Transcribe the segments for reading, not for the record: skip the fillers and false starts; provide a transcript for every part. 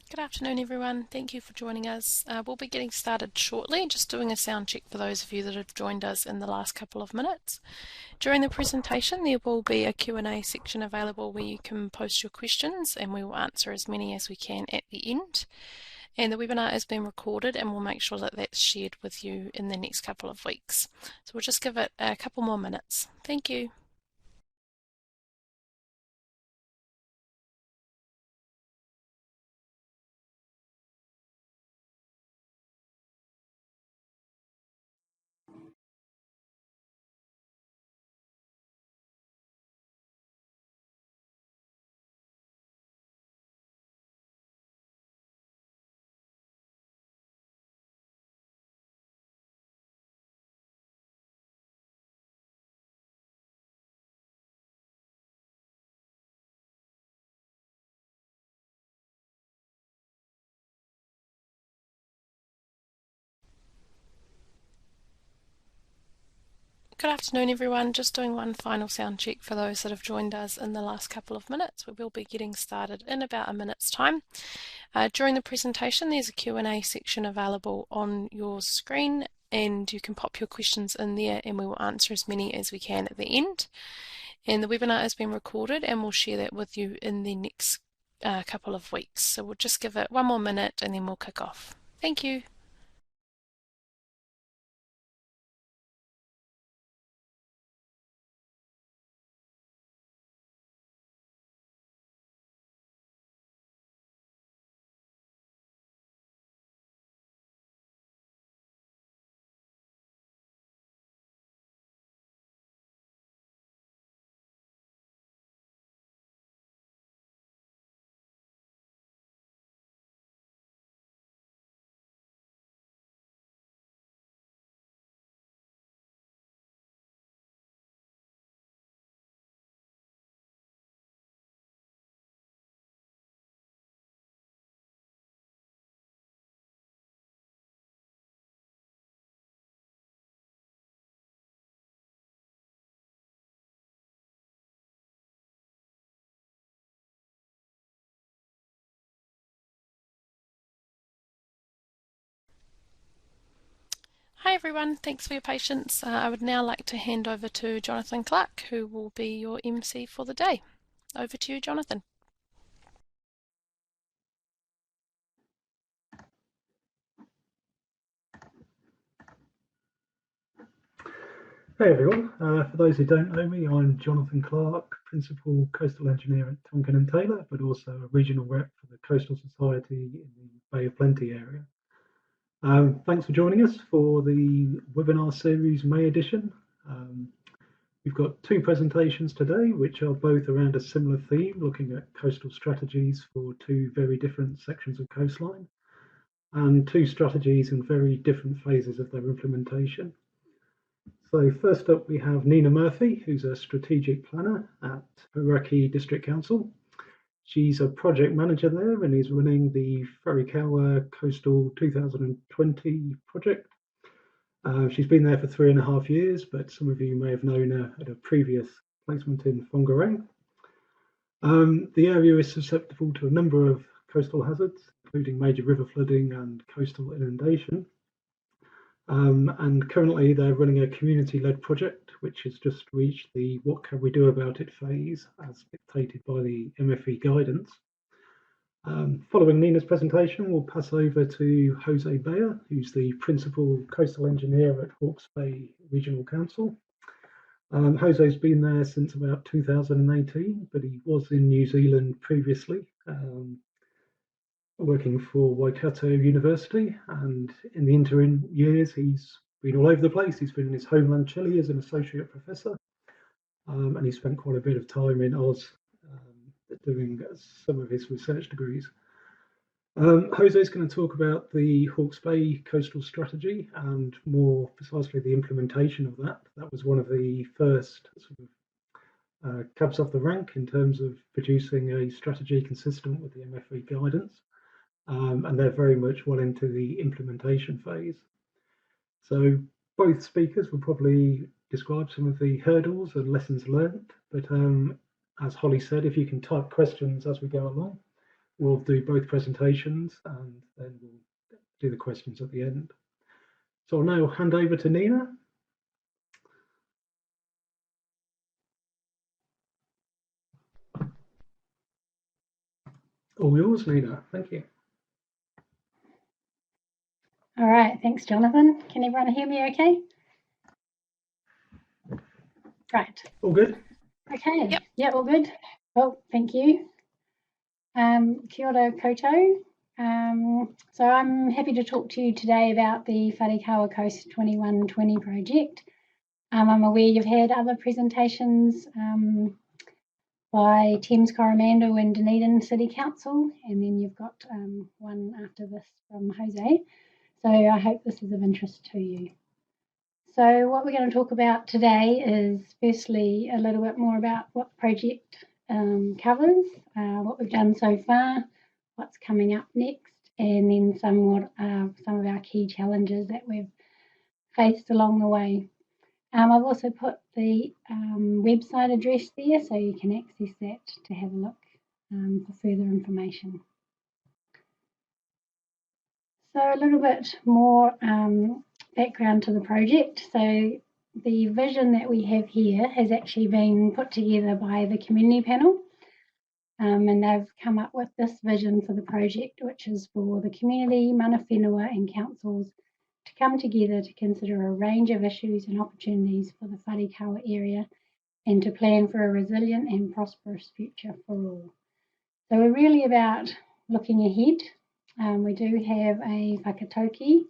Good afternoon, everyone. Thank you for joining us. We'll be getting started shortly, just doing a sound check for those of you that have joined us in the last couple of minutes. During the presentation, there will be a Q&A section available where you can post your questions and we will answer as many as we can at the end. And the webinar is being recorded and we'll make sure that that's shared with you in the next couple of weeks. So we'll just give it a couple more minutes. Thank you. Good afternoon, everyone. Just doing one final sound check for those that have joined us in the last couple of minutes. We will be getting started in about a minute's time. During the presentation, there's a Q&A section available on your screen, and you can pop your questions in there and we will answer as many as we can at the end. And the webinar has been recorded and we'll share that with you in the next couple of weeks. So we'll just give it one more minute and then we'll kick off. Thank you. Hi everyone, thanks for your patience. I would now like to hand over to Jonathan Clark, who will be your MC for the day. Over to you, Jonathan. Hey everyone, for those who don't know me, I'm Jonathan Clark, Principal Coastal Engineer at Tonkin and Taylor, but also a Regional Rep for the Coastal Society in the Bay of Plenty area. Thanks for joining us for the webinar series May edition. We've got two presentations today, which are both around a similar theme, looking at coastal strategies for two very different sections of coastline, and two strategies in very different phases of their implementation. So first up, we have Nina Murphy, who's a strategic planner at Hauraki District Council. She's a project manager there and is running the Wherikaua Coastal 2020 project. She's been there for 3.5 years, but some of you may have known her at a previous placement in Whangarei. The area is susceptible to a number of coastal hazards, including major river flooding and coastal inundation. And currently they're running a community-led project, which has just reached the What Can We Do About It phase as dictated by the MFE guidance. Following Nina's presentation, we'll pass over to Jose Bayer, who's the Principal Coastal Engineer at Hawke's Bay Regional Council. Jose's been there since about 2018, but he was in New Zealand previously, working for Waikato University, and in the interim years he's been all over the place. He's been in his homeland Chile as an associate professor, and he spent quite a bit of time in Oz doing some of his research degrees. Jose is going to talk about the Hawke's Bay coastal strategy and more precisely the implementation of that. That was one of the first sort of cabs off the rank in terms of producing a strategy consistent with the MFE guidance. And they're very much well into the implementation phase. So both speakers will probably describe some of the hurdles and lessons learned, but as Holly said, if you can type questions as we go along, we'll do both presentations and then we'll do the questions at the end. So I'll now hand over to Nina. All yours, Nina. Thank you. All right, thanks, Jonathan. Can everyone hear me okay? Right. All good? Okay. Yep. Yeah, all good. Well, thank you. Kia ora koutou. So I'm happy to talk to you today about the Wharekawa Coast 2120 project. I'm aware you've had other presentations by Thames Coromandel and Dunedin City Council, and then you've got one after this from Jose. So I hope this is of interest to you. So what we're going to talk about today is firstly a little bit more about what the project covers, what we've done so far, what's coming up next, and then some of our key challenges that we've faced along the way. I've also put the website address there so you can access that to have a look for further information. So a little bit more background to the project. So the vision that we have here has actually been put together by the community panel, and they've come up with this vision for the project, which is for the community, mana whenua and councils to come together to consider a range of issues and opportunities for the Wharekawa area and to plan for a resilient and prosperous future for all. So we're really about looking ahead. We do have a whakatauki,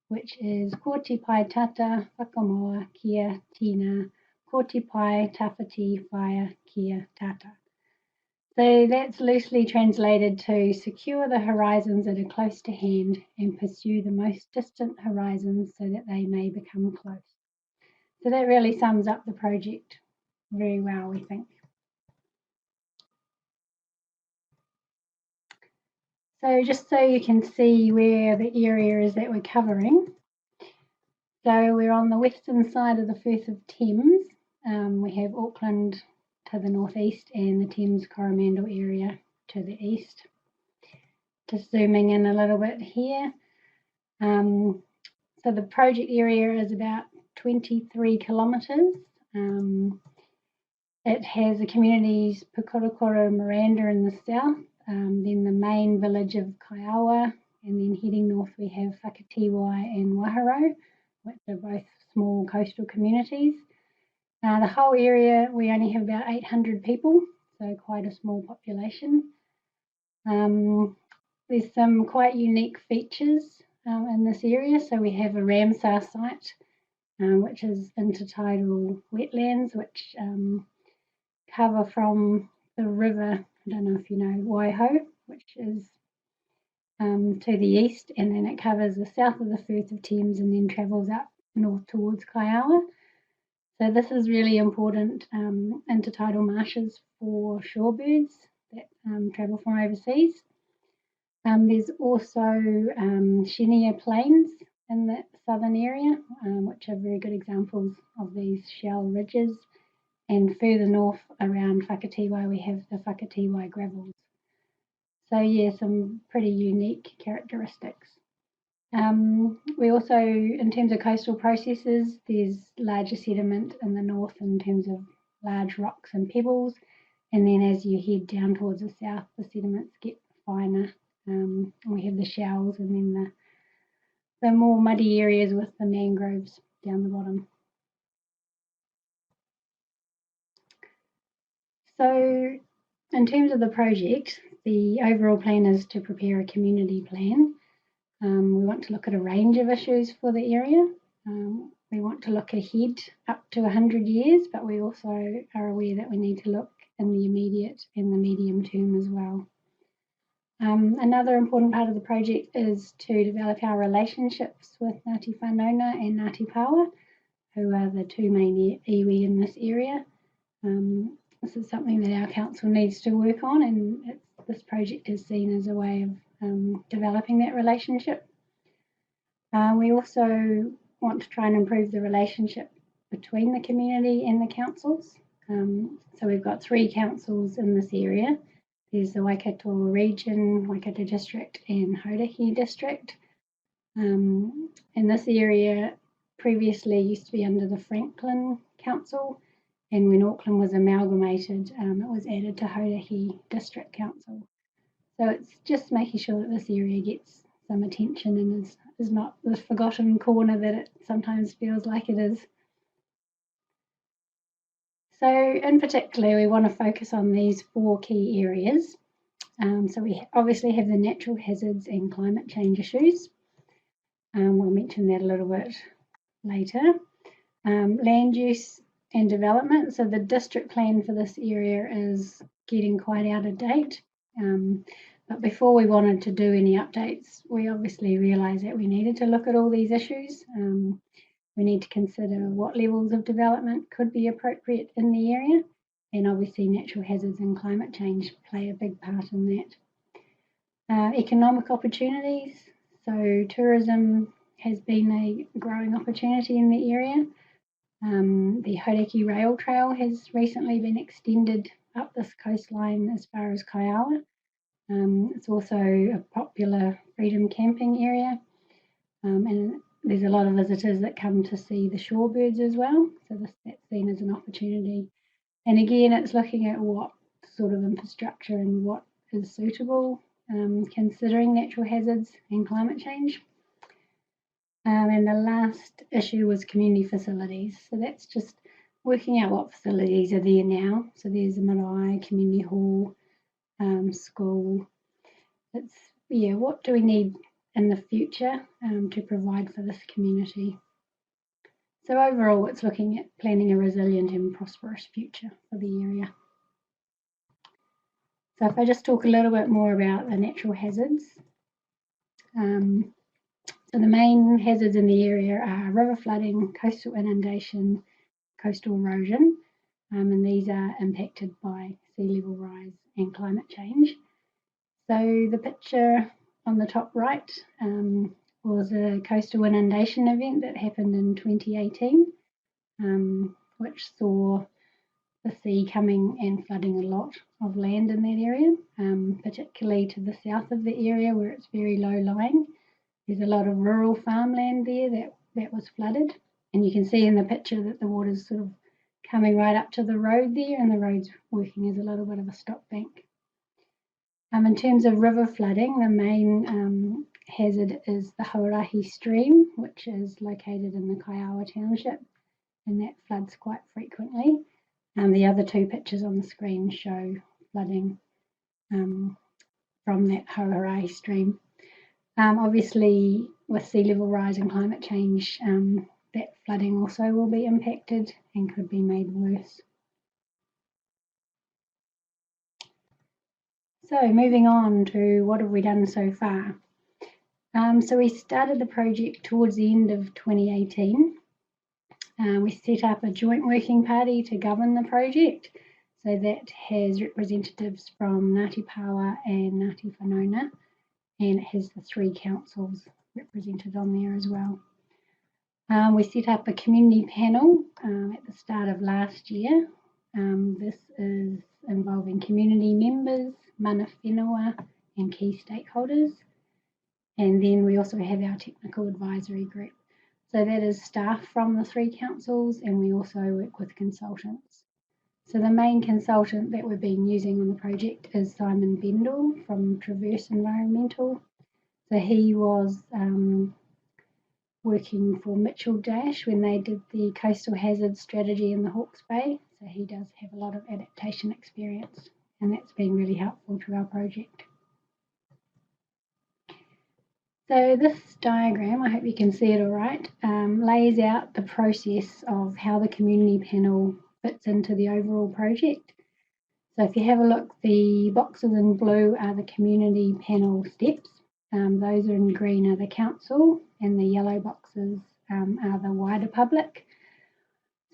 which is ko te pai tata whakamoa kia tina, ko te pai tawhiti whaia kia tata. So that's loosely translated to secure the horizons that are close to hand and pursue the most distant horizons so that they may become close. So that really sums up the project very well, we think. So just so you can see where the area is that we're covering. So we're on the western side of the Firth of Thames. We have Auckland to the northeast and the Thames Coromandel area to the east. Just zooming in a little bit here. So the project area is about 23 kilometres. It has the communities Pukorokoro and Miranda in the south, then the main village of Kaiawa, and then heading north we have Whakatiwai and Waharo, which are both small coastal communities. The whole area, we only have about 800 people, so quite a small population. There's some quite unique features in this area. So we have a Ramsar site, which is intertidal wetlands, which cover from the river, I don't know if you know, Waiho, which is to the east, and then it covers the south of the Firth of Thames and then travels up north towards Kaiawa. So this is really important intertidal marshes for shorebirds that travel from overseas. There's also Chenier Plains in the southern area, which are very good examples of these shell ridges. And further north around Whakatiwai, we have the Whakatiwai gravels. So yeah, some pretty unique characteristics. We also, in terms of coastal processes, there's larger sediment in the north in terms of large rocks and pebbles. And then as you head down towards the south, the sediments get finer. We have the shells and then the more muddy areas with the mangroves down the bottom. So in terms of the project, the overall plan is to prepare a community plan. We want to look at a range of issues for the area. We want to look ahead up to 100 years, but we also are aware that we need to look in the immediate and the medium term as well. Another important part of the project is to develop our relationships with Ngāti Whanonga and Ngāti Paoa, who are the two main iwi in this area. This is something that our council needs to work on, and this project is seen as a way of developing that relationship. We also want to try and improve the relationship between the community and the councils. So we've got 3 councils in this area. There's the Waikato region, Waikato district and Hauraki district. And this area previously used to be under the Franklin Council, and when Auckland was amalgamated, it was added to Hauraki District Council. So it's just making sure that this area gets some attention and is not the forgotten corner that it sometimes feels like it is. So in particular, we want to focus on these 4 key areas. So we obviously have the natural hazards and climate change issues. We'll mention that a little bit later. Land use and development. So the district plan for this area is getting quite out of date. But before we wanted to do any updates, we obviously realised that we needed to look at all these issues. We need to consider what levels of development could be appropriate in the area, and obviously natural hazards and climate change play a big part in that. Economic opportunities. So tourism has been a growing opportunity in the area. The Hauraki Rail Trail has recently been extended up this coastline as far as Kaiawa. It's also a popular freedom camping area, and there's a lot of visitors that come to see the shorebirds as well, so that's seen as an opportunity. And again, it's looking at what sort of infrastructure and what is suitable, considering natural hazards and climate change. And the last issue was community facilities. So that's just working out what facilities are there now. So there's a marae, community hall, school. It's, what do we need in the future to provide for this community? So overall, it's looking at planning a resilient and prosperous future for the area. So if I just talk a little bit more about the natural hazards. So the main hazards in the area are river flooding, coastal inundation, coastal erosion, and these are impacted by sea level rise and climate change. So the picture on the top right was a coastal inundation event that happened in 2018, which saw the sea coming and flooding a lot of land in that area, particularly to the south of the area where it's very low lying. There's a lot of rural farmland there that was flooded, and you can see in the picture that the water's sort of coming right up to the road there, and the road's working as a little bit of a stop bank. In terms of river flooding, the main hazard is the Hauarahi stream, which is located in the Kaiawa township, and that floods quite frequently. The other 2 pictures on the screen show flooding from that Hauarahi stream. Obviously, with sea level rise and climate change, that flooding also will be impacted and could be made worse. So moving on to what have we done so far. So we started the project towards the end of 2018. We set up a joint working party to govern the project. So that has representatives from Ngāti Paoa and Ngāti Whanona, and it has the 3 councils represented on there as well. We set up a community panel at the start of last year. This is involving community members, mana whenua and key stakeholders. And then we also have our technical advisory group. So that is staff from the 3 councils, and we also work with consultants. So the main consultant that we've been using on the project is Simon Bendel from Traverse Environmental. So he was working for Mitchell Dash when they did the coastal hazard strategy in the Hawke's Bay. So he does have a lot of adaptation experience, and that's been really helpful to our project. So this diagram, I hope you can see it all right, lays out the process of how the community panel fits into the overall project. So if you have a look, the boxes in blue are the community panel steps. Those are in green are the council, and the yellow boxes are the wider public.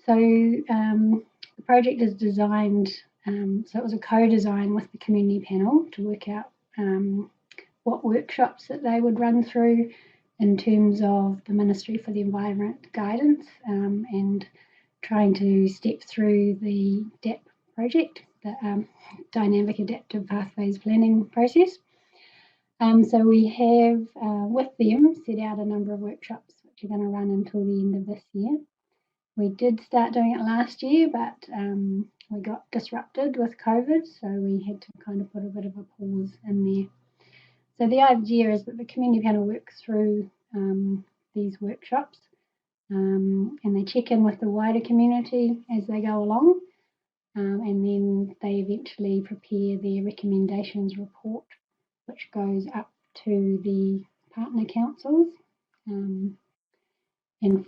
So the project is designed, so it was a co-design with the community panel to work out what workshops that they would run through in terms of the Ministry for the Environment guidance and trying to step through the DAP project. the Dynamic Adaptive Pathways planning process. So we have, with them, set out a number of workshops which are going to run until the end of this year. We did start doing it last year, but we got disrupted with COVID, so we had to kind of put a bit of a pause in there. So the idea is that the community panel works through these workshops and they check in with the wider community as they go along, and then they eventually prepare their recommendations report, which goes up to the partner councils, and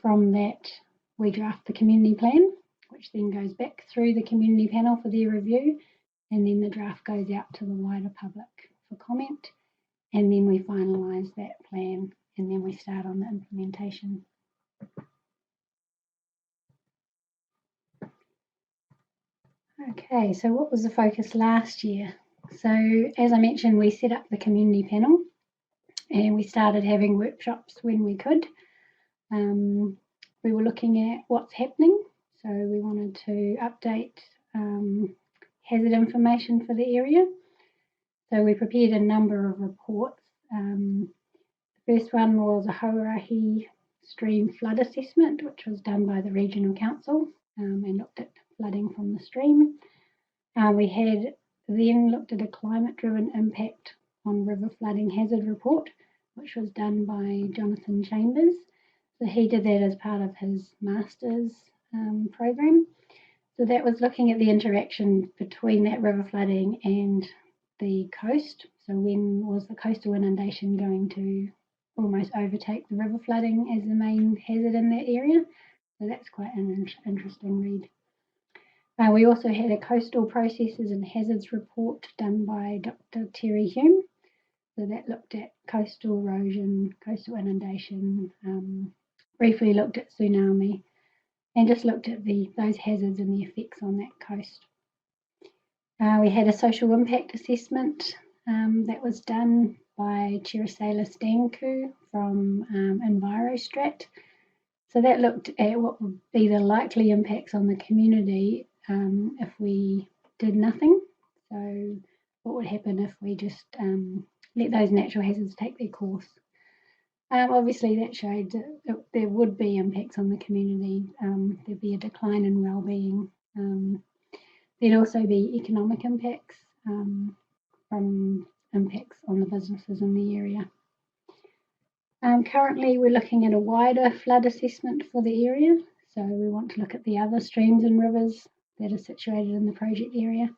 from that we draft the community plan, which then goes back through the community panel for their review, and then the draft goes out to the wider public for comment, and then we finalise that plan, and then we start on the implementation. Okay, so what was the focus last year? So as I mentioned, we set up the community panel and we started having workshops when we could. We were looking at what's happening, so we wanted to update hazard information for the area. So we prepared a number of reports. The first one was a Hauarahi stream flood assessment, which was done by the Regional Council and looked at flooding from the stream. We had then looked at a climate-driven impact on river flooding hazard report, which was done by Jonathan Chambers. So he did that as part of his master's program. So that was looking at the interaction between that river flooding and the coast. So when was the coastal inundation going to almost overtake the river flooding as the main hazard in that area? So that's quite an interesting read. We also had a coastal processes and hazards report done by Dr. Terry Hume. So that looked at coastal erosion, coastal inundation, briefly looked at tsunami, and just looked at those hazards and the effects on that coast. We had a social impact assessment that was done by Chirisela Stanku from EnviroStrat. So that looked at what would be the likely impacts on the community if we did nothing. So what would happen if we just let those natural hazards take their course? Obviously that showed that there would be impacts on the community. There'd be a decline in well-being. There'd also be economic impacts from impacts on the businesses in the area. Currently we're looking at a wider flood assessment for the area. So we want to look at the other streams and rivers that are situated in the project area.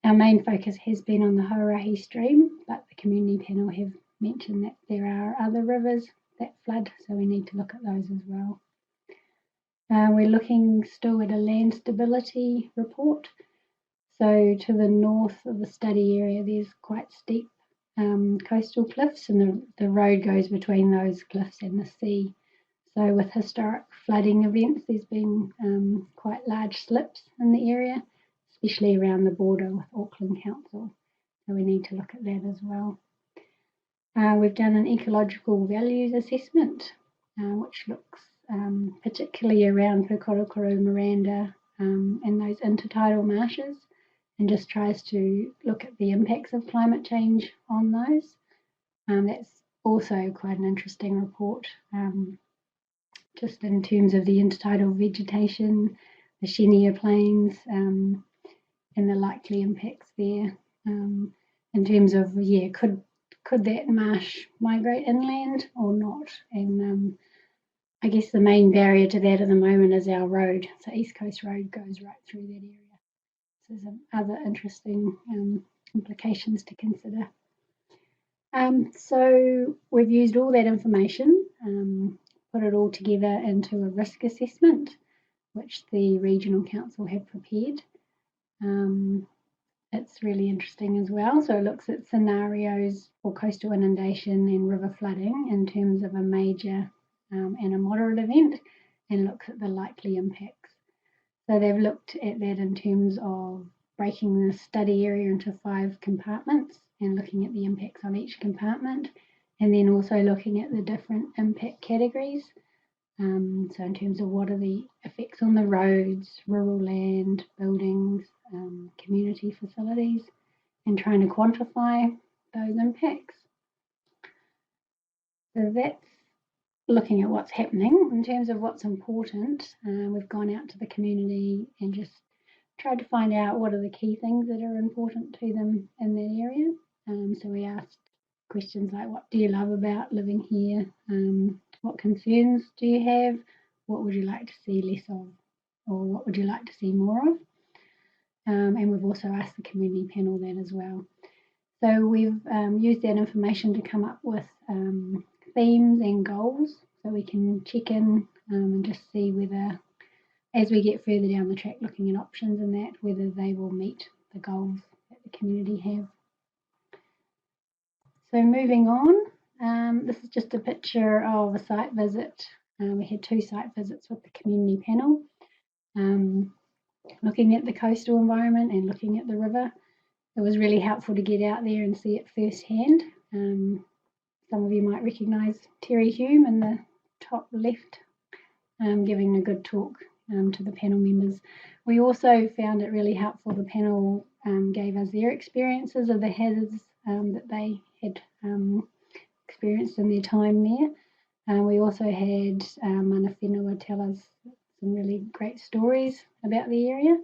Our main focus has been on the Hauarahi stream, but the community panel have mentioned that there are other rivers that flood, so we need to look at those as well. We're looking still at a land stability report. So to the north of the study area, there's quite steep coastal cliffs, and the road goes between those cliffs and the sea. So with historic flooding events, there's been quite large slips in the area, especially around the border with Auckland Council. So we need to look at that as well. We've done an ecological values assessment, which looks particularly around Pukorokoro, Miranda, and those intertidal marshes, and just tries to look at the impacts of climate change on those. That's also quite an interesting report, just in terms of the intertidal vegetation, the Chenier plains, and the likely impacts there. In terms of, could that marsh migrate inland or not? And I guess the main barrier to that at the moment is our road. So East Coast Road goes right through that area. So there's some other interesting implications to consider. So we've used all that information, put it all together into a risk assessment, which the Regional Council have prepared. It's really interesting as well. So it looks at scenarios for coastal inundation and river flooding in terms of a major and a moderate event, and looks at the likely impacts. So they've looked at that in terms of breaking the study area into 5 compartments and looking at the impacts on each compartment, and then also looking at the different impact categories. So in terms of what are the effects on the roads, rural land, buildings, community facilities, and trying to quantify those impacts. So that's looking at what's happening. In terms of what's important, we've gone out to the community and just tried to find out what are the key things that are important to them in that area. So we asked questions like, what do you love about living here? What concerns do you have? What would you like to see less of? Or what would you like to see more of? And we've also asked the community panel that as well. So we've used that information to come up with themes and goals, so we can check in and just see whether, as we get further down the track looking at options and that, whether they will meet the goals that the community have. So moving on, this is just a picture of a site visit. We had 2 site visits with the community panel, looking at the coastal environment and looking at the river. It was really helpful to get out there and see it firsthand. Some of you might recognise Terry Hume in the top left, giving a good talk to the panel members. We also found it really helpful. The panel gave us their experiences of the hazards that they had experienced in their time there. We also had Mana Whenua tell us some really great stories about the area.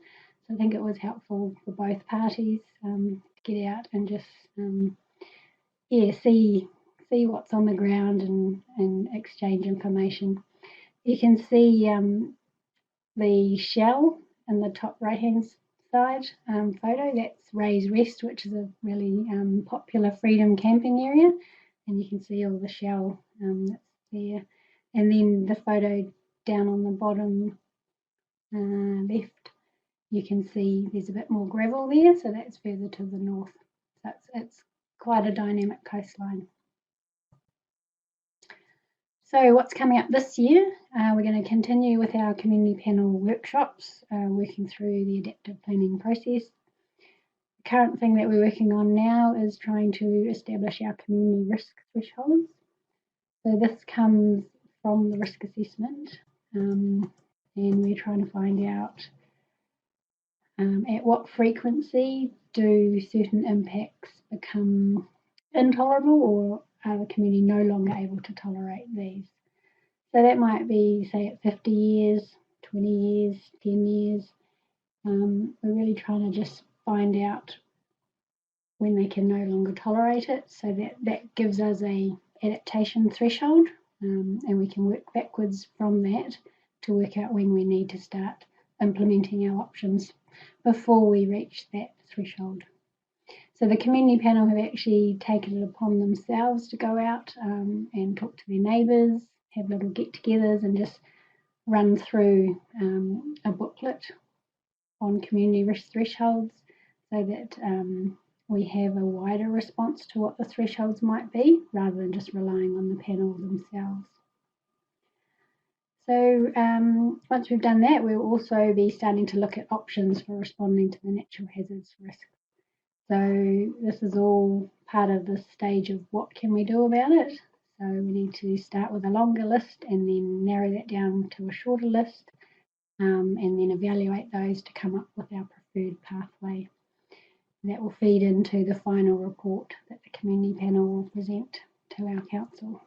So I think it was helpful for both parties to get out and just see what's on the ground and exchange information. You can see the shell in the top right hand side photo. That's Ray's Rest, which is a really popular freedom camping area, and you can see all the shell that's there. And then the photo down on the bottom left, you can see there's a bit more gravel there, so that's further to the north. So it's quite a dynamic coastline. So what's coming up this year? We're going to continue with our community panel workshops, working through the adaptive planning process. The current thing that we're working on now is trying to establish our community risk thresholds. So this comes from the risk assessment, and we're trying to find out at what frequency do certain impacts become intolerable, or are the community no longer able to tolerate these? So that might be, say, at 50 years, 20 years, 10 years. We're really trying to just find out when they can no longer tolerate it, so that gives us a adaptation threshold, and we can work backwards from that to work out when we need to start implementing our options before we reach that threshold. So the community panel have actually taken it upon themselves to go out and talk to their neighbours, have little get-togethers, and just run through a booklet on community risk thresholds, so that we have a wider response to what the thresholds might be, rather than just relying on the panel themselves. So once we've done that, we'll also be starting to look at options for responding to the natural hazards risk. So this is all part of the stage of what can we do about it. So we need to start with a longer list and then narrow that down to a shorter list, and then evaluate those to come up with our preferred pathway. That will feed into the final report that the community panel will present to our council.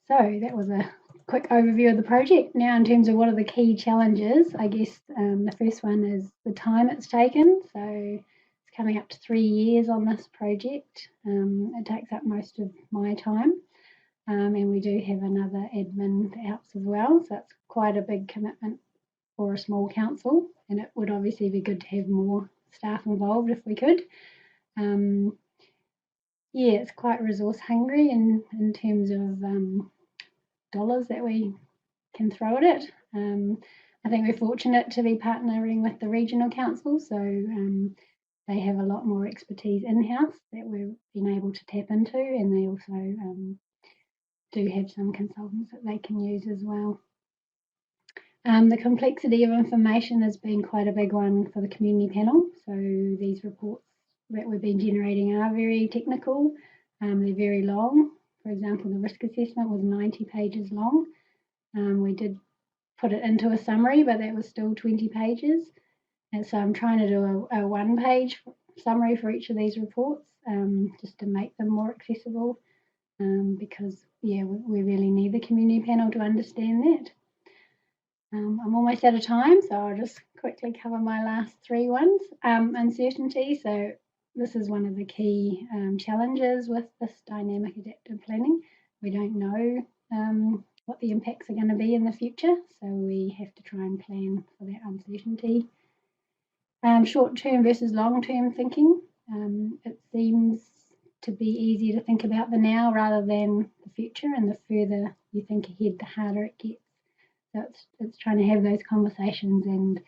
So that was a quick overview of the project. Now, in terms of what are the key challenges, I guess the first one is the time it's taken. So it's coming up to 3 years on this project. It takes up most of my time, and we do have another admin that helps as well. So it's quite a big commitment for a small council, and it would obviously be good to have more staff involved if we could. Yeah, it's quite resource hungry in terms of dollars that we can throw at it. I think we're fortunate to be partnering with the regional council, so they have a lot more expertise in-house that we've been able to tap into, and they also do have some consultants that they can use as well. The complexity of information has been quite a big one for the community panel. So these reports that we've been generating are very technical. They're very long. For example, the risk assessment was 90 pages long. We did put it into a summary, but that was still 20 pages. And so I'm trying to do a one-page summary for each of these reports, just to make them more accessible, because we really need the community panel to understand that. I'm almost out of time, so I'll just quickly cover my last three ones. Uncertainty. So this is one of the key challenges with this dynamic adaptive planning. We don't know what the impacts are going to be in the future, so we have to try and plan for that uncertainty. Short-term versus long-term thinking. It seems to be easier to think about the now rather than the future, and the further you think ahead, the harder it gets. So it's trying to have those conversations, and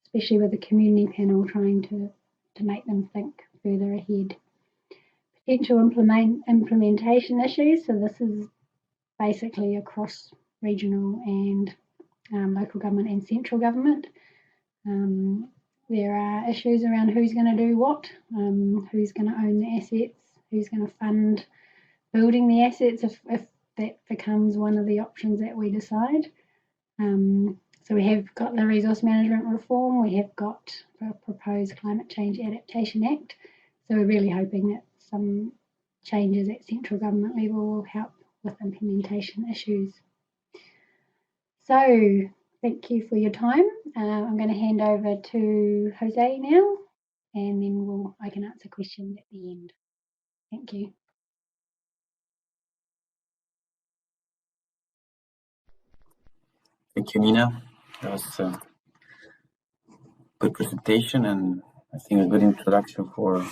especially with the community panel, trying to make them think further ahead. Potential implementation issues. So this is basically across regional and local government and central government. There are issues around who's going to do what, who's going to own the assets, who's going to fund building the assets if that becomes one of the options that we decide. So we have got the Resource Management Reform, we have got the proposed Climate Change Adaptation Act. So we're really hoping that some changes at central government level will help with implementation issues. So thank you for your time. I'm going to hand over to Jose now, and then I can answer questions at the end. Thank you. Thank you, Nina. That was a good presentation, and I think a good introduction for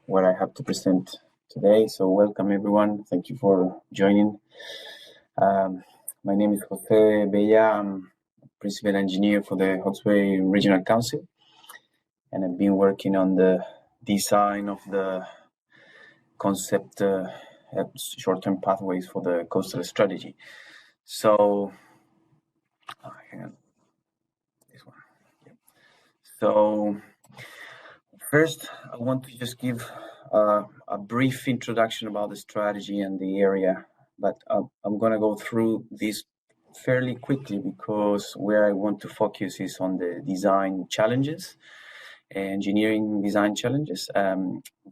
what I have to present today. So welcome everyone. Thank you for joining. My name is Jose Bella. I'm Principal Engineer for the Hawke's Bay Regional Council, and I've been working on the design of the concept short-term pathways for the coastal strategy. So, hang on. This one. Yeah. So, first, I want to just give a brief introduction about the strategy and the area, but I'm going to go through this fairly quickly because where I want to focus is on the design challenges, engineering design challenges,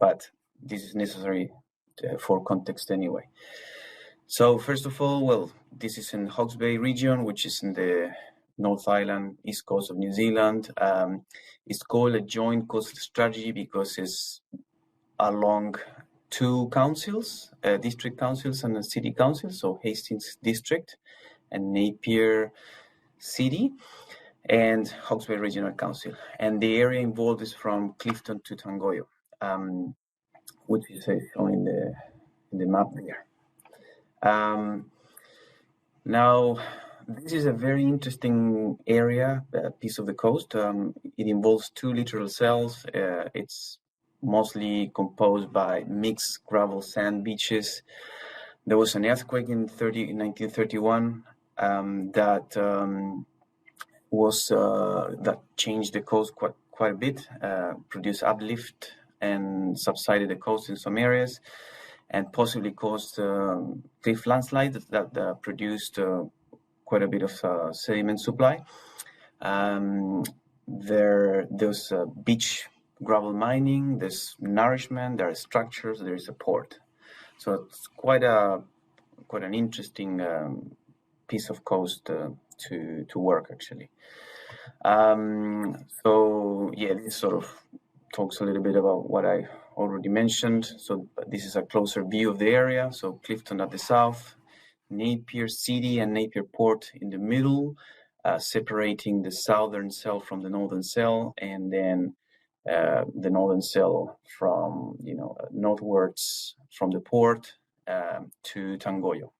but this is necessary for context anyway. So first of all, well, this is in Hawke's Bay region, which is in the North Island, east coast of New Zealand. It's called a joint coastal strategy because it's along two councils, district councils and a city council, so Hastings District and Napier City, and Hawke's Bay Regional Council. And the area involved is from Clifton to Tangoyo, which is shown in the map there. Now, this is a very interesting area, piece of the coast. It involves two littoral cells. It's mostly composed by mixed gravel sand beaches. There was an earthquake in 1931 that changed the coast quite a bit, produced uplift and subsided the coast in some areas, and possibly caused cliff landslides that produced quite a bit of sediment supply. There's beach gravel mining, there's nourishment, there are structures, there is a port. So it's quite an interesting piece of coast to work actually. So yeah, this sort of talks a little bit about what I already mentioned. So this is a closer view of the area. So Clifton at the south, Napier City and Napier Port in the middle, separating the southern cell from the northern cell, and then the northern cell from northwards from the port to Tangoyo.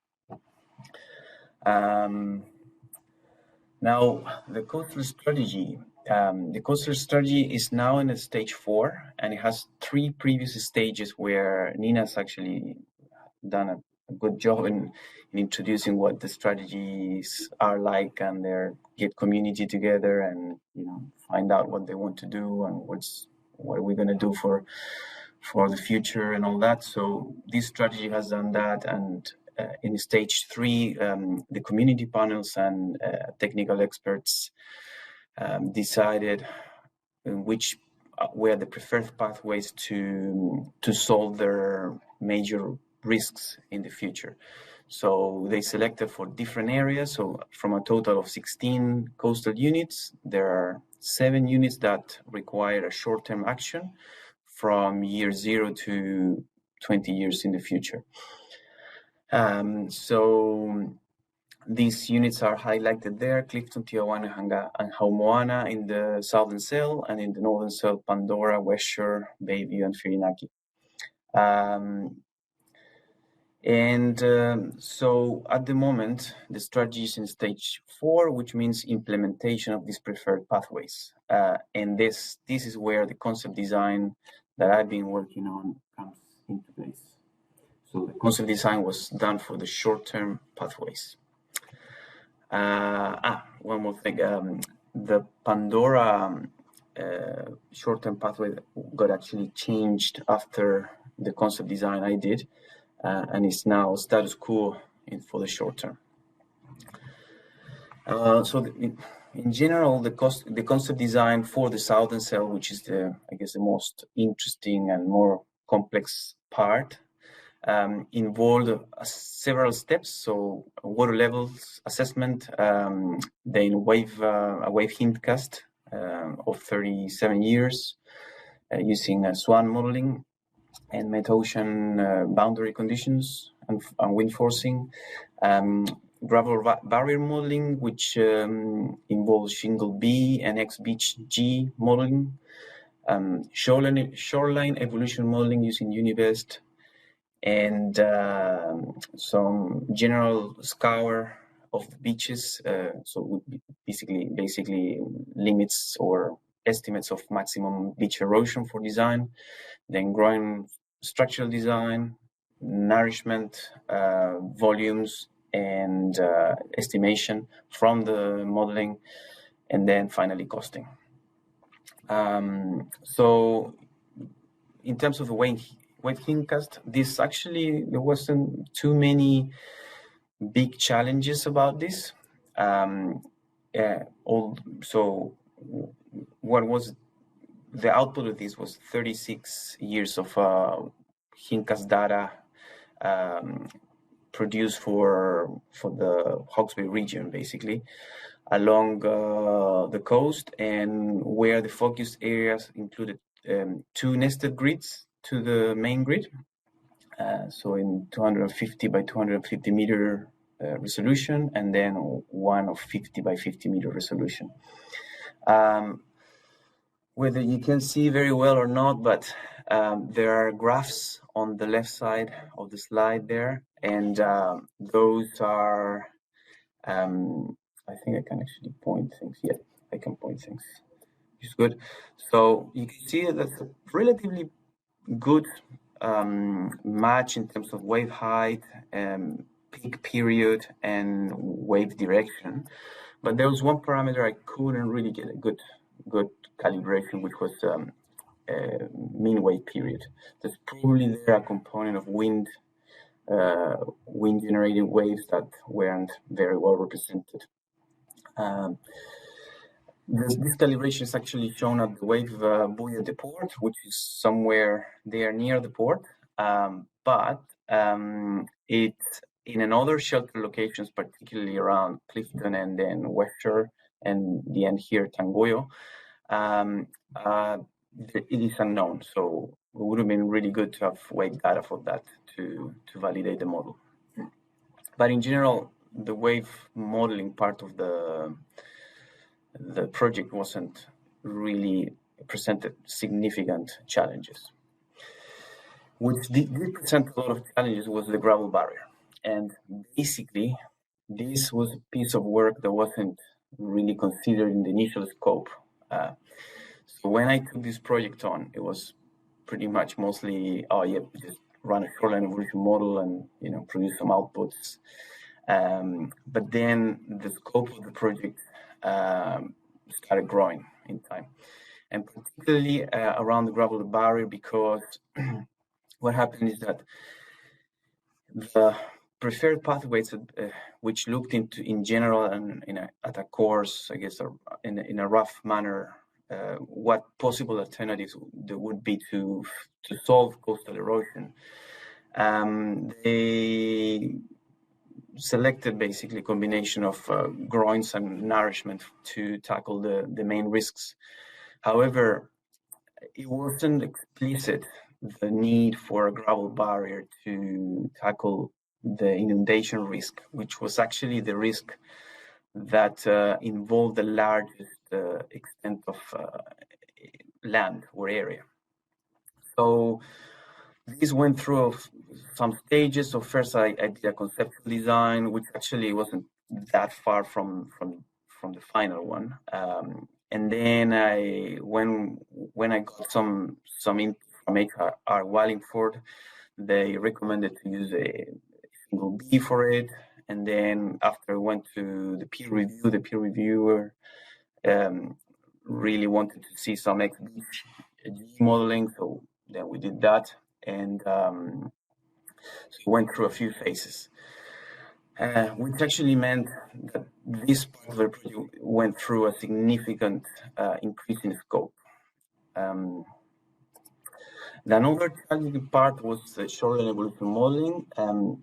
Now, the coastal strategy. The coastal strategy is now in stage 4, and it has 3 previous stages where Nina's actually done a good job in introducing what the strategies are like, and get community together and find out what they want to do and what are we going to do for the future and all that. So this strategy has done that, and in stage 3, the community panels and technical experts decided which were the preferred pathways to solve their major risks in the future. So they selected for different areas. So from a total of 16 coastal units, there are 7 units that require a short-term action from year 0 to 20 years in the future. So these units are highlighted there: Clifton, Tijuana, and Haumoana in the southern cell, and in the northern cell, Pandora, West Shore, Bayview, and Whirinaki. So at the moment, the strategy is in stage 4, which means implementation of these preferred pathways. And this is where the concept design that I've been working on comes into place. So the concept design was done for the short-term pathways. One more thing. The Pandora short-term pathway got actually changed after the concept design I did, and is now status quo for the short term. In general, the concept design for the southern cell, which is the most interesting and more complex part, involved several steps. So water levels assessment, then a wave hindcast of 37 years using SWAN modeling and metocean boundary conditions and wind forcing, gravel barrier modeling, which involves shingle B and X beach G modeling, shoreline evolution modeling using Univest, and some general scour of the beaches, so basically limits or estimates of maximum beach erosion for design, then growing structural design, nourishment, volumes, and estimation from the modeling, and then finally costing. So in terms of the wave hindcast, there wasn't too many big challenges about this. So what was the output of this was 36 years of hindcast data produced for the Hawke's Bay region, basically, along the coast, and where the focused areas included 2 nested grids to the main grid, so in 250 by 250 meter resolution, and then one of 50 by 50 meter resolution. Whether you can see very well or not, but there are graphs on the left side of the slide there, and those are, I think I can actually point things. Yeah, I can point things. It's good. So you can see that that's a relatively good match in terms of wave height, peak period, and wave direction. But there was one parameter I couldn't really get a good calibration, which was mean wave period. There's probably there a component of wind generated waves that weren't very well represented. This calibration is actually shown at the wave buoy at the port, which is somewhere there near the port, but it's in another shelter locations, particularly around Clifton and then West Shore and the end here, Tangoyo. It is unknown, so it would have been really good to have wave data for that to validate the model. But in general, the wave modeling part of the project wasn't really presented significant challenges. Which did present a lot of challenges was the gravel barrier. And basically, this was a piece of work that wasn't really considered in the initial scope. So when I took this project on, it was pretty much mostly, just run a shoreline evolution model and produce some outputs. But then the scope of the project started growing in time, and particularly around the gravel barrier, because what happened is that the preferred pathways which looked into in general and at a course, I guess, or in a rough manner, what possible alternatives there would be to solve coastal erosion. They selected basically a combination of groins and nourishment to tackle the main risks. However, it wasn't explicit the need for a gravel barrier to tackle the inundation risk, which was actually the risk that involved the largest extent of land or area. So this went through some stages. So first I did a conceptual design, which actually wasn't that far from the final one. And then when I got some input from HR Wallingford, they recommended to use a single B for it. And then after I went to the peer review, the peer reviewer really wanted to see some XG modeling. So then we did that. And so we went through a few phases, which actually meant that this part of the project went through a significant increase in scope. The another challenging part was the shoreline evolution modeling.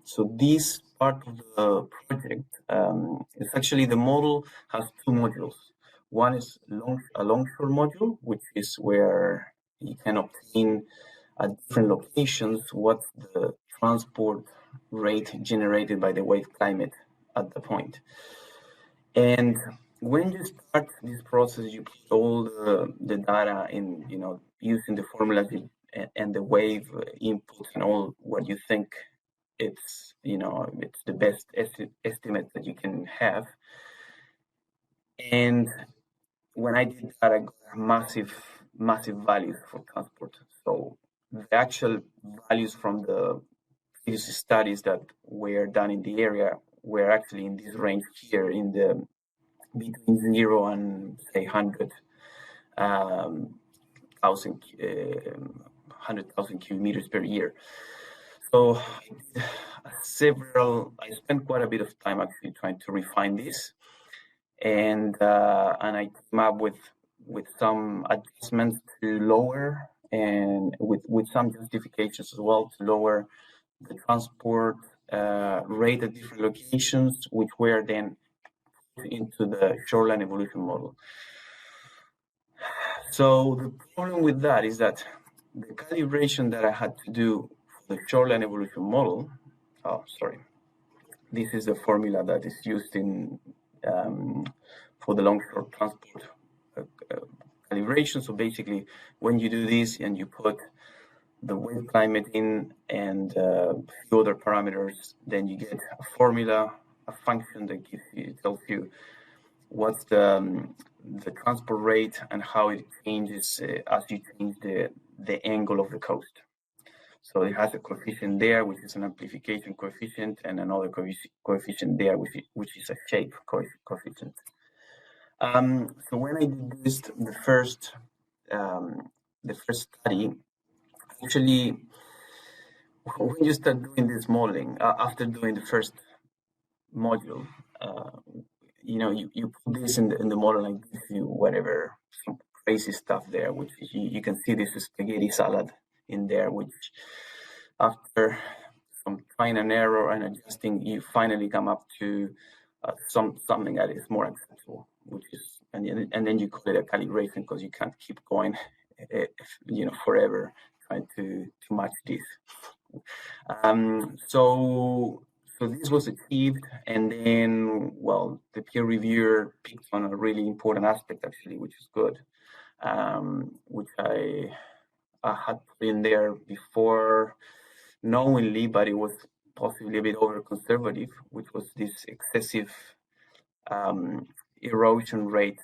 So this part of the project is actually, the model has two modules. One is a longshore module, which is where you can obtain at different locations what's the transport rate generated by the wave climate at the point. And when you start this process, you put all the data in, using the formulas and the wave inputs and all what you think it's the best estimate that you can have. And when I did that, I got massive values for transport. So the actual values from the previous studies that were done in the area were actually in this range here, in the between 0 and say 100,000 cubic meters per year. So I spent quite a bit of time actually trying to refine this, and I came up with some adjustments to lower, and with some justifications as well, to lower the transport rate at different locations, which were then put into the shoreline evolution model. So the problem with that is that the calibration that I had to do for the shoreline evolution model, this is the formula that is used in for the longshore transport calibration. So basically, when you do this and you put the wave climate in and a few other parameters, then you get a formula, a function that tells you what's the transport rate and how it changes as you change the angle of the coast. So it has a coefficient there, which is an amplification coefficient, and another coefficient there, which is a shape coefficient. So when I did this, the first study, actually, when you start doing this modeling, after doing the first module, you put this in the model and gives you whatever, some crazy stuff there, which you can see this spaghetti salad in there, which after some trying and error and adjusting, you finally come up to something that is more acceptable, which is, and then you call it a calibration, because you can't keep going, forever trying to match this. So this was achieved, and then, well, the peer reviewer picked on a really important aspect, actually, which is good, which I had put in there before knowingly, but it was possibly a bit over conservative, which was this excessive erosion rate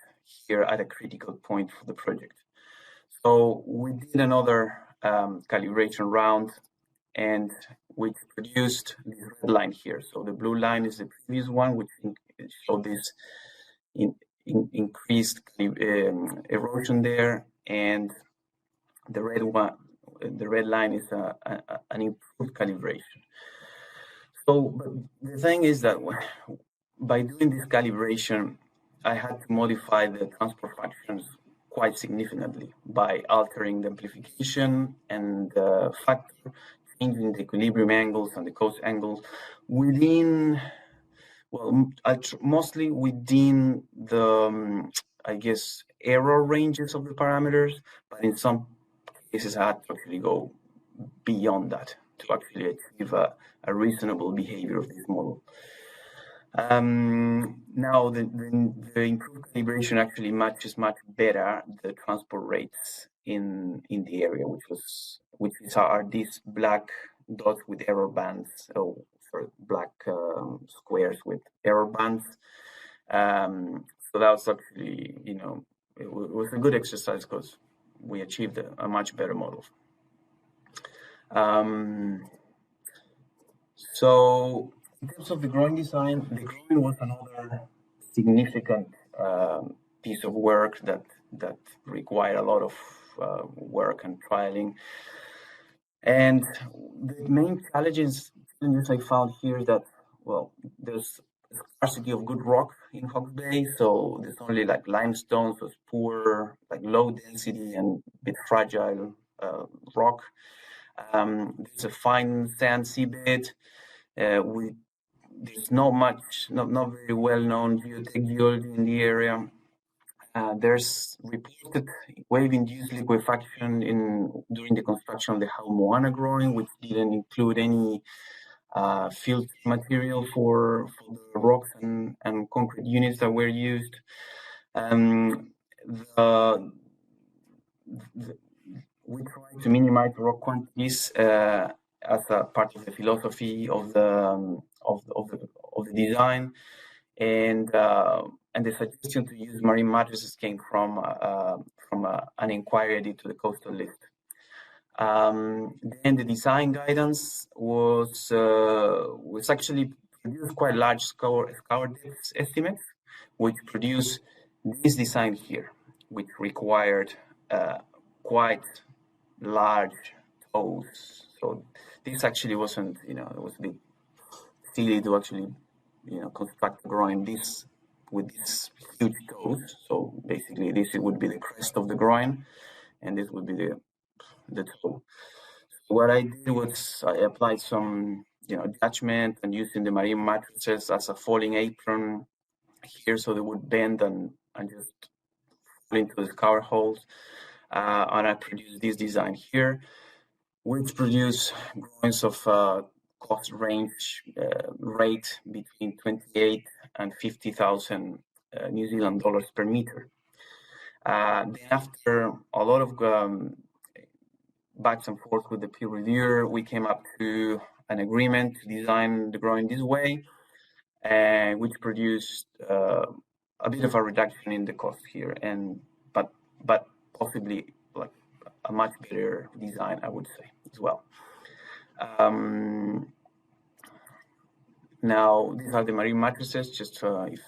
here at a critical point for the project. So we did another calibration round, and which produced this red line here. So the blue line is the previous one, which showed this increased erosion there, and the red line is an improved calibration. but the thing is that by doing this calibration, I had to modify the transport factions quite significantly by altering the amplification and the factor, changing the equilibrium angles and the coast angles within, well, mostly within the, I guess, error ranges of the parameters, but in some cases I had to actually go beyond that to actually achieve a reasonable behavior of this model. Now the improved calibration actually matches much better the transport rates in the area, which are these black dots with error bands, or sorry, black squares with error bands. So that was actually, it was a good exercise because we achieved a much better model. So in terms of the groin design, the groin was another significant piece of work that required a lot of work and trialing. And the main challenges I found here is that, well, there's a scarcity of good rock in Hawke's Bay, so there's only like limestone, so it's poor, like low density and a bit fragile rock. There's a fine sand seabed. There's not very well-known geotech geology in the area. There's reported wave-induced liquefaction during the construction of the Haumoana groin, which didn't include any field material for the rocks and concrete units that were used. We try to minimize rock quantities as a part of the philosophy of the design, and the suggestion to use marine matrices came from an inquiry I did to the coastal list. Then the design guidance was actually produced quite large scour depth estimates, which produced this design here, which required quite large toes. So this actually wasn't, it was a bit silly to actually, construct a groin with these huge toes. So basically this would be the crest of the groin, and this would be the toe. So what I did was I applied some, attachment and using the marine matrices as a falling apron here, so they would bend and just fall into the scour holes. And I produced this design here, which produced groins of cost range rate between 28 and 50,000 New Zealand dollars per meter. Then after a lot of backs and forth with the peer reviewer, we came up to an agreement to design the groin this way, which produced a bit of a reduction in the cost here, but possibly like a much better design, I would say, as well. Now, these are the marine matrices, just if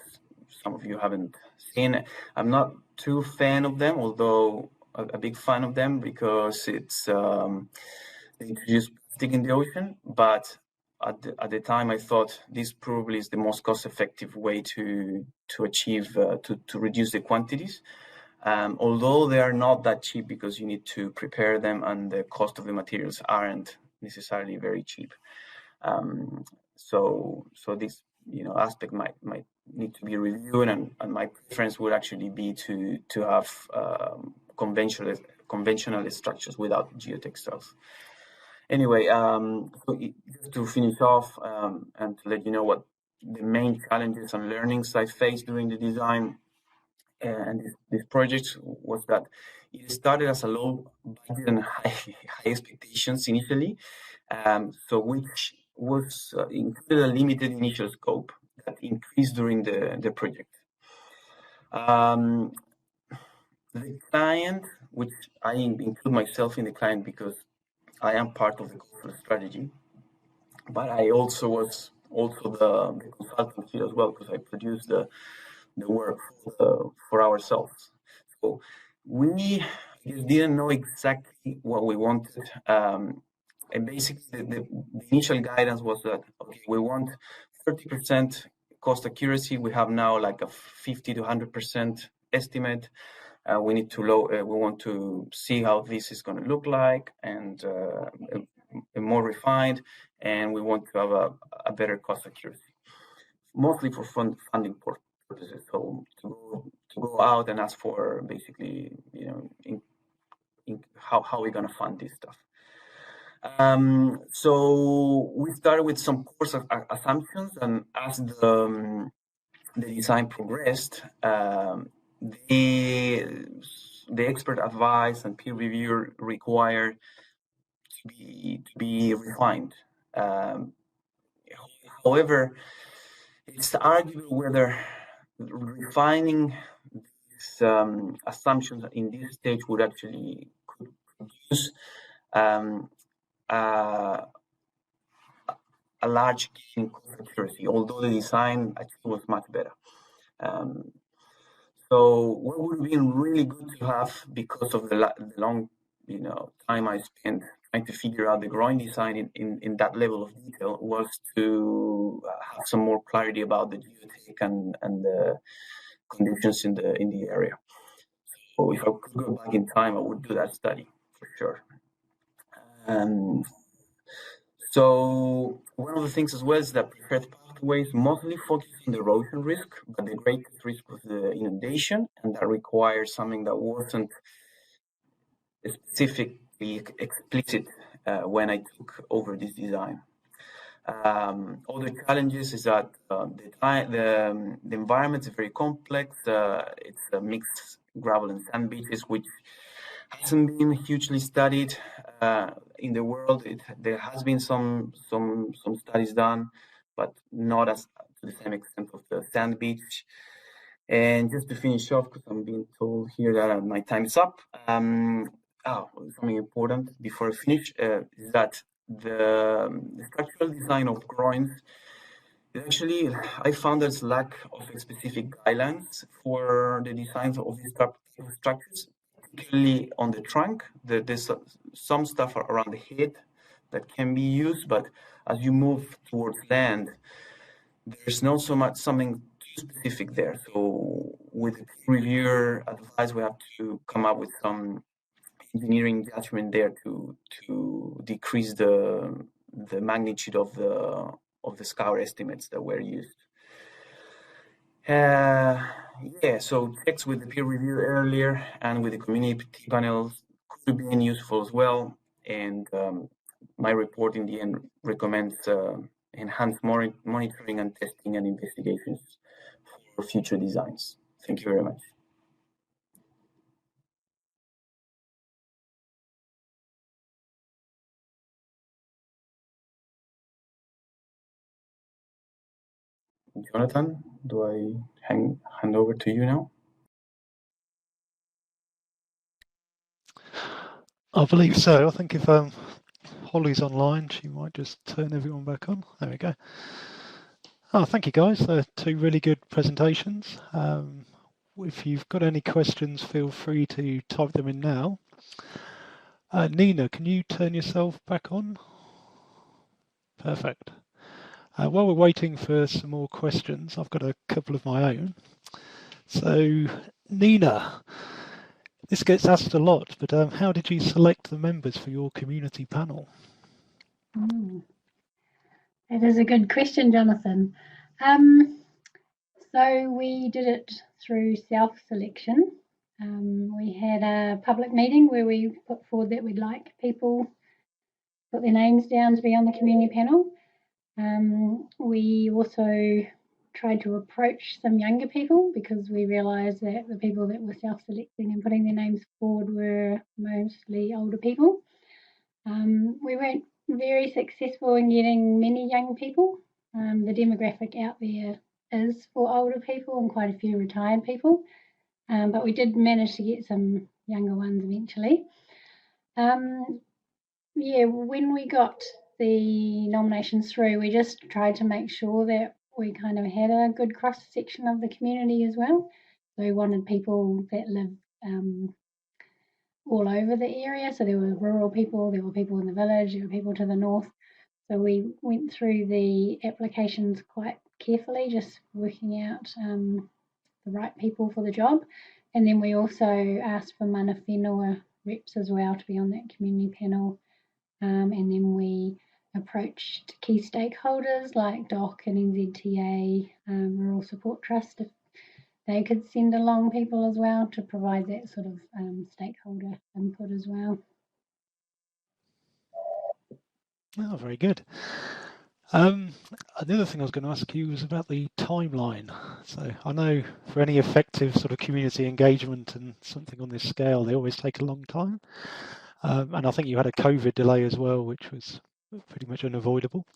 some of you haven't seen. I'm not too fan of them, although a big fan of them, because it's they introduce plastic in the ocean, but at the time I thought this probably is the most cost-effective way to achieve, to reduce the quantities. Although they are not that cheap because you need to prepare them and the cost of the materials aren't necessarily very cheap. So this aspect might need to be reviewed, and my preference would actually be to have conventional structures without geotextiles. Anyway, so just to finish off and to let you know what the main challenges and learnings I faced during the design and this project was that it started as a low budget and high expectations initially, so which was included a limited initial scope that increased during the project. The client, which I include myself in the client because I am part of the coastal strategy, but I also was the consultant here as well, because I produced the work for ourselves. So we just didn't know exactly what we wanted. And basically, the initial guidance was that, okay, we want 30% cost accuracy. We have now like a 50 to 100% estimate. We need to we want to see how this is going to look like, and more refined, and we want to have a better cost accuracy, mostly for funding purposes. So to go out and ask for basically, how we're going to fund this stuff. So we started with some course of assumptions, and as the design progressed, the expert advice and peer review required to be refined. However, it's arguable whether refining these assumptions in this stage would actually produce a large gain in cost accuracy, although the design actually was much better. So what would have been really good to have, because of the long time I spent trying to figure out the groin design in that level of detail, was to have some more clarity about the geotech and the conditions in the area. So if I could go back in time, I would do that study for sure. So one of the things as well is that preferred pathways mostly focus on the erosion risk, but the greatest risk was the inundation, and that requires something that wasn't specifically explicit when I took over this design. Other challenges is that the environment is very complex. It's a mixed gravel and sand beaches, which hasn't been hugely studied in the world. There has been some studies done, but not as to the same extent of the sand beach. And just to finish off, because I'm being told here that my time is up. Something important before I finish is that the structural design of groins, actually, I found there's lack of specific guidelines for the designs of these structures, particularly on the trunk. There's some stuff around the head that can be used, but as you move towards land, there's not so much something too specific there. So with the reviewer advice, we have to come up with some engineering judgment there to decrease the magnitude of the scour estimates that were used. So checks with the peer review earlier and with the community panels could be useful as well. And my report in the end recommends enhanced monitoring and testing and investigations for future designs. Thank you very much. Jonathan, do I hand over to you now? I believe so. I think if Holly's online, she might just turn everyone back on. There we go. Oh, thank you guys. They're two really good presentations. If you've got any questions, feel free to type them in now. Nina, can you turn yourself back on? Perfect. While we're waiting for some more questions, I've got a couple of my own. So, Nina, this gets asked a lot, but how did you select the members for your community panel? That is a good question, Jonathan. So we did it through self-selection. We had a public meeting where we put forward that we'd like people put their names down to be on the community panel. We also tried to approach some younger people because we realised that the people that were self-selecting and putting their names forward were mostly older people. We weren't very successful in getting many young people. The demographic out there is for older people and quite a few retired people, but we did manage to get some younger ones eventually. When we got the nominations through, we just tried to make sure that we kind of had a good cross section of the community as well. So we wanted people that live all over the area. So there were rural people, there were people in the village, there were people to the north. So we went through the applications quite carefully, just working out the right people for the job. And then we also asked for mana whenua reps as well to be on that community panel. And then we approached key stakeholders like DOC and NZTA, Rural Support Trust, if they could send along people as well to provide that sort of stakeholder input as well. Oh, very good. The other thing I was going to ask you was about the timeline. So I know for any effective sort of community engagement and something on this scale, they always take a long time. And I think you had a COVID delay as well, which was pretty much unavoidable.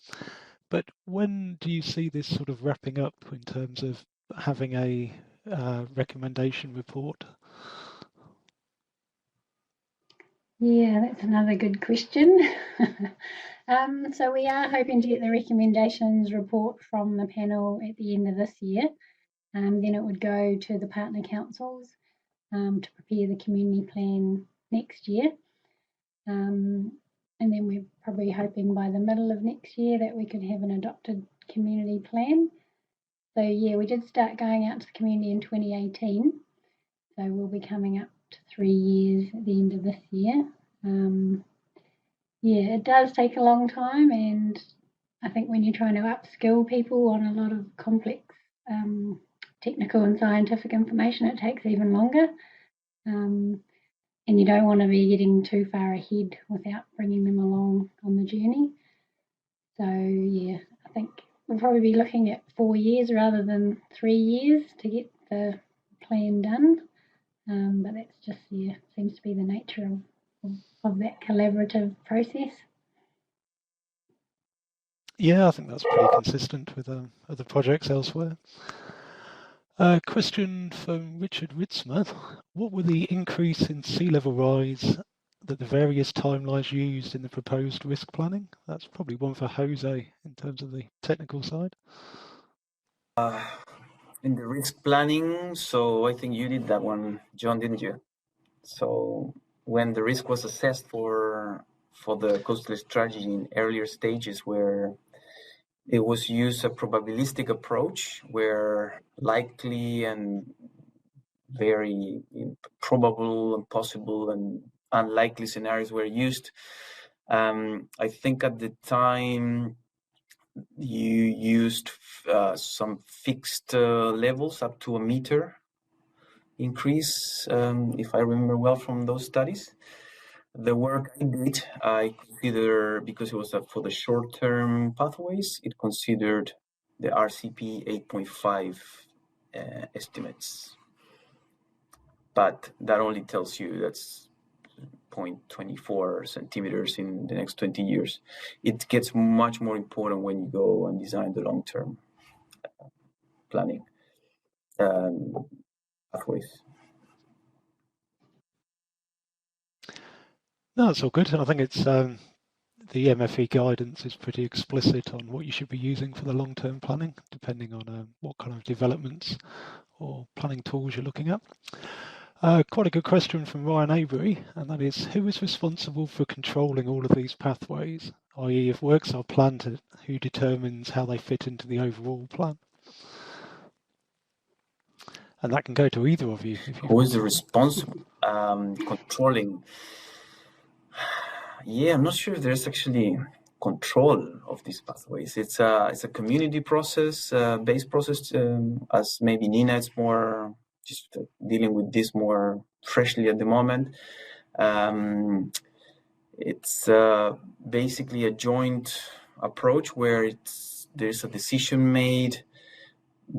But when do you see this sort of wrapping up in terms of having a recommendation report? Yeah, that's another good question. So we are hoping to get the recommendations report from the panel at the end of this year. Then it would go to the partner councils to prepare the community plan next year. And then we're probably hoping by the middle of next year that we could have an adopted community plan. So yeah, we did start going out to the community in 2018. So we'll be coming up to 3 years at the end of this year. Yeah, it does take a long time, and I think when you're trying to upskill people on a lot of complex technical and scientific information, it takes even longer. And you don't want to be getting too far ahead without bringing them along on the journey. So yeah, I think we'll probably be looking at 4 years rather than 3 years to get the plan done. But that's just, yeah, seems to be the nature of that collaborative process. Yeah, I think that's pretty consistent with other projects elsewhere. Question from Richard Ritzmer. What were the increase in sea level rise that the various timelines used in the proposed risk planning? That's probably one for Jose in terms of the technical side. In the risk planning, so I think you did that one, John, didn't you? So when the risk was assessed for the coastal strategy in earlier stages, where it was used a probabilistic approach, where likely and very probable and possible and unlikely scenarios were used. I think at the time you used some fixed levels up to a meter increase, if I remember well from those studies. The work I did, I consider, because it was for the short-term pathways, it considered the RCP 8.5 estimates. But that only tells you that's 0.24 centimeters in the next 20 years. It gets much more important when you go and design the long-term planning pathways. No, that's all good. I think it's the MFE guidance is pretty explicit on what you should be using for the long-term planning, depending on what kind of developments or planning tools you're looking at. Quite a good question from Ryan Avery, and that is, who is responsible for controlling all of these pathways, i.e. if works are planned, who determines how they fit into the overall plan? And that can go to either of you. Who is the responsible controlling? Yeah, I'm not sure if there's actually control of these pathways. It's a community process, based process. As maybe Nina, it's more just dealing with this more freshly at the moment. It's basically a joint approach where there's a decision made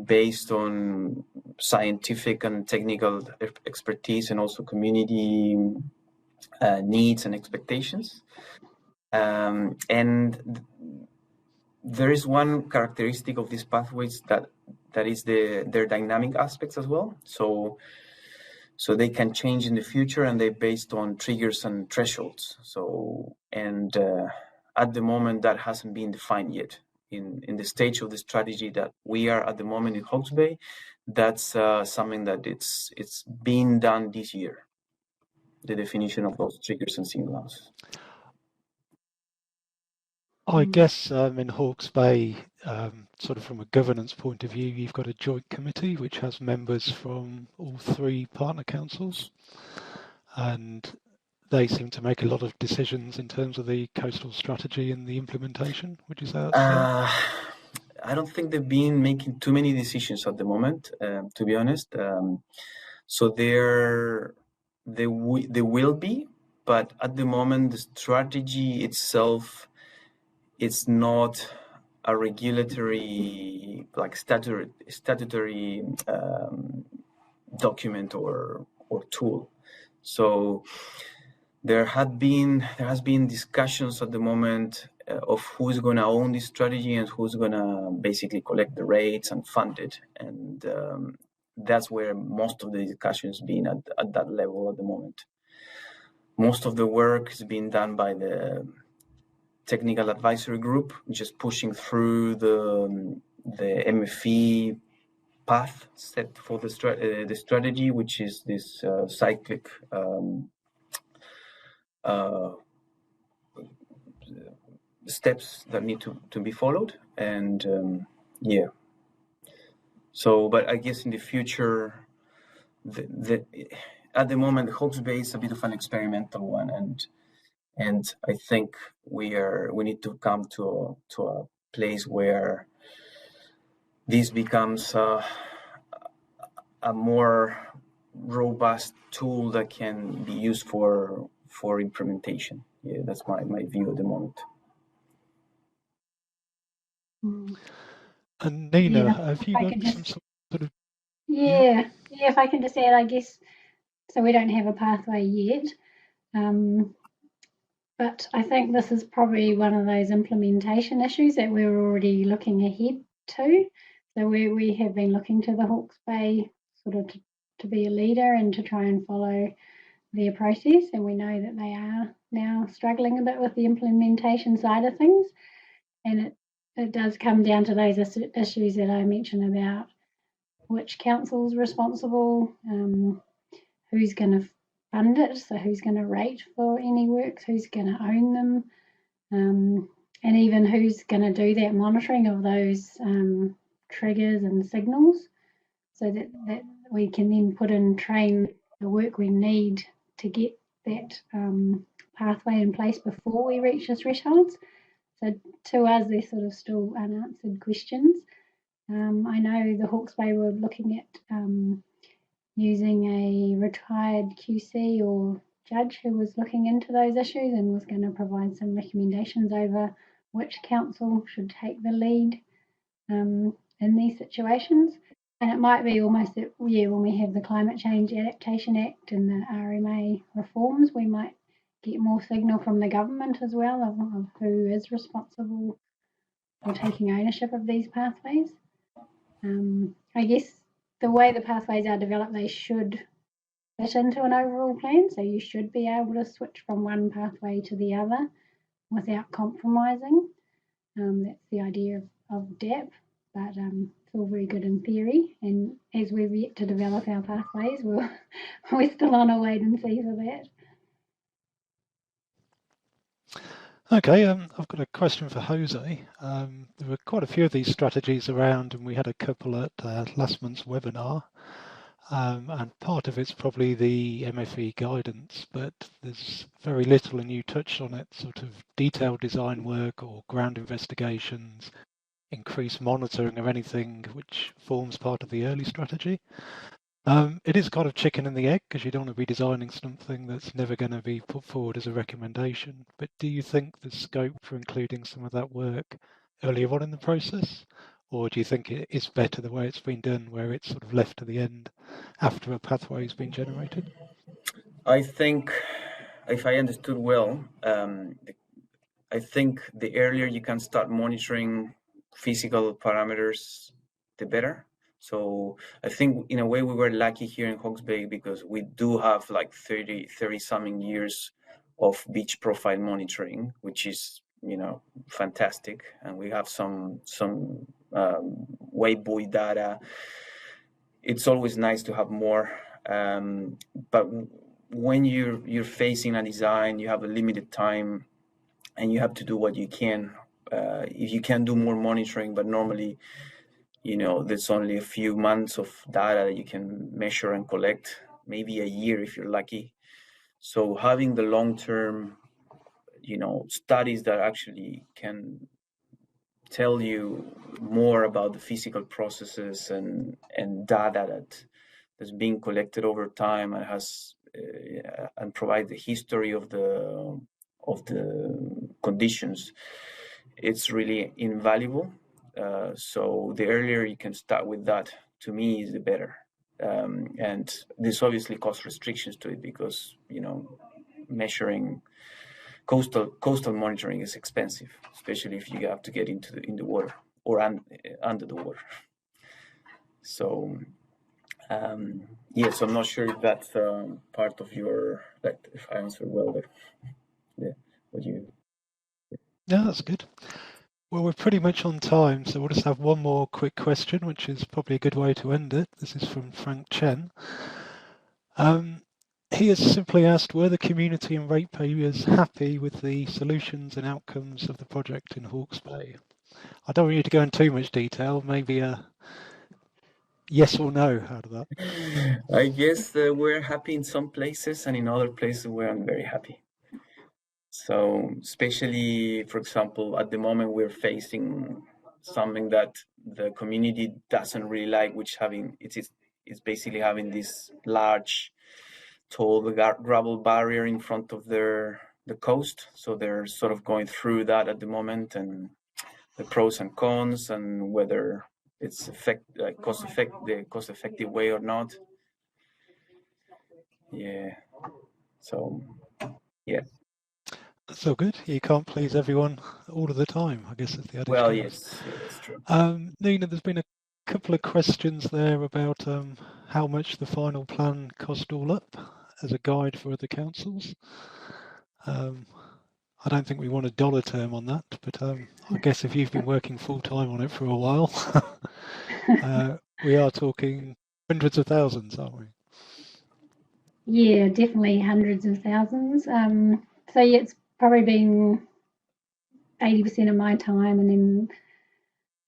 based on scientific and technical expertise and also community needs and expectations. And there is one characteristic of these pathways that is their dynamic aspects as well. So they can change in the future, and they're based on triggers and thresholds. So, and at the moment that hasn't been defined yet. In the stage of the strategy that we are at the moment in Hawke's Bay, that's something that it's being done this year. the definition of those triggers and signals. I guess in Hawke's Bay, sort of from a governance point of view, you've got a joint committee which has members from all 3 partner councils, and they seem to make a lot of decisions in terms of the coastal strategy and the implementation. Would you say that's fair? I don't think they've been making too many decisions at the moment, to be honest. So there will be, but at the moment the strategy itself, it's not a regulatory, like statutory document or tool. So there has been discussions at the moment of who's going to own this strategy and who's going to basically collect the rates and fund it, and that's where most of the discussions been at that level at the moment. Most of the work is being done by the technical advisory group, just pushing through the MFE path set for the strategy, which is this cyclic steps that need to be followed. And yeah, so but I guess in the future, at the moment Hawke's Bay is a bit of an experimental one, and I think we need to come to a place where this becomes a more robust tool that can be used for implementation. Yeah, that's my view at the moment. And Nina, have you got some sort of... Yeah, if I can just add, I guess, so we don't have a pathway yet, but I think this is probably one of those implementation issues that we're already looking ahead to. So we have been looking to the Hawke's Bay sort of to be a leader and to try and follow their process, and we know that they are now struggling a bit with the implementation side of things, and it does come down to those issues that I mentioned about which council's responsible, who's going to fund it, so who's going to rate for any works, who's going to own them, and even who's going to do that monitoring of those triggers and signals, so that we can then put in train the work we need to get that pathway in place before we reach the thresholds. So to us, they're sort of still unanswered questions. I know the Hawke's Bay were looking at using a retired QC or judge who was looking into those issues and was going to provide some recommendations over which council should take the lead in these situations. And it might be almost that, yeah, when we have the Climate Change Adaptation Act and the RMA reforms, we might get more signal from the government as well of who is responsible for taking ownership of these pathways. I guess the way the pathways are developed, they should fit into an overall plan, so you should be able to switch from one pathway to the other without compromising. That's the idea of DAP, but it's all very good in theory, and as we've yet to develop our pathways, we're still on a wait and see for that. Okay, I've got a question for Jose. There were quite a few of these strategies around, and we had a couple at last month's webinar. And part of it's probably the MFE guidance, but there's very little, and you touched on it, sort of detailed design work or ground investigations, increased monitoring or anything which forms part of the early strategy. It is kind of chicken and the egg, because you don't want to be designing something that's never going to be put forward as a recommendation. But do you think there's scope for including some of that work earlier on in the process? Or do you think it is better the way it's been done, where it's sort of left to the end after a pathway has been generated? I think, if I understood well, I think the earlier you can start monitoring physical parameters, the better. So I think in a way we were lucky here in Hawke's Bay because we do have like 30-something years of beach profile monitoring, which is, you know, fantastic. And we have some wave buoy data. It's always nice to have more, but when you're facing a design, you have a limited time, and you have to do what you can. If you can do more monitoring, but normally, there's only a few months of data that you can measure and collect, maybe a year if you're lucky. So having the long-term, studies that actually can tell you more about the physical processes and data that's being collected over time and has and provide the history of the conditions, it's really invaluable. So the earlier you can start with that, to me, is the better. And there's obviously cost restrictions to it because measuring coastal monitoring is expensive, especially if you have to get in the water or under the water. So yes, I'm not sure if that's part of your, if I answered well there. Yeah, what you? Yeah, that's good. Well, we're pretty much on time, so we'll just have one more quick question, which is probably a good way to end it. This is from Frank Chen. He has simply asked, were the community and ratepayers happy with the solutions and outcomes of the project in Hawke's Bay? I don't want you to go into too much detail, maybe a yes or no out of that. I guess we're happy in some places, and in other places we aren't very happy. So especially, for example, at the moment we're facing something that the community doesn't really like, which it's basically having this large, tall gravel barrier in front of the coast. So they're sort of going through that at the moment, and the pros and cons, and whether it's the cost-effective way or not. Yeah. So yeah. That's all good. You can't please everyone all of the time, I guess, is the adage. Well, yes, that's true. Nina, there's been a couple of questions there about how much the final plan cost all up as a guide for other councils. I don't think we want a dollar term on that, but I guess if you've been working full time on it for a while, we are talking hundreds of thousands, aren't we? Yeah, definitely hundreds of thousands. So yeah, it's probably been 80% of my time, and then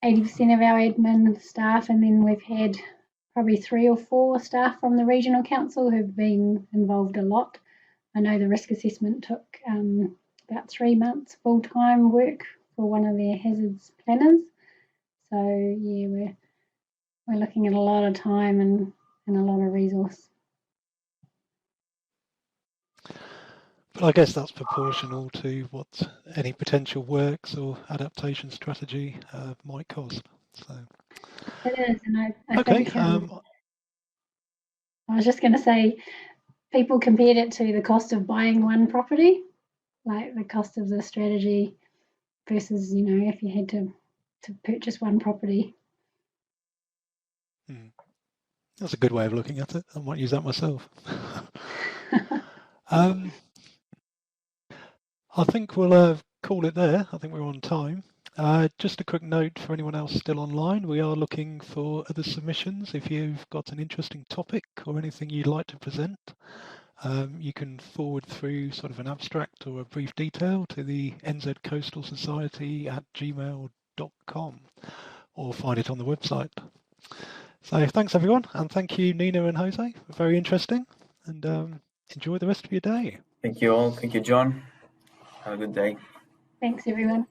80% of our admin staff, and then we've had probably 3 or 4 staff from the regional council who've been involved a lot. I know the risk assessment took about 3 months full-time work for one of their hazards planners. So yeah, we're looking at a lot of time and a lot of resource. But I guess that's proportional to what any potential works or adaptation strategy might cost. So it is, and I okay, think I was just going to say, people compared it to the cost of buying one property, like the cost of the strategy versus, if you had to purchase one property. That's a good way of looking at it. I might use that myself. I think we'll call it there. I think we're on time. Just a quick note for anyone else still online, we are looking for other submissions. If you've got an interesting topic or anything you'd like to present, you can forward through sort of an abstract or a brief detail to the nzcoastalsociety@gmail.com or find it on the website. So thanks everyone, and thank you Nina and Jose, very interesting, and enjoy the rest of your day. Thank you all. Thank you, John. Have a good day. Thanks everyone.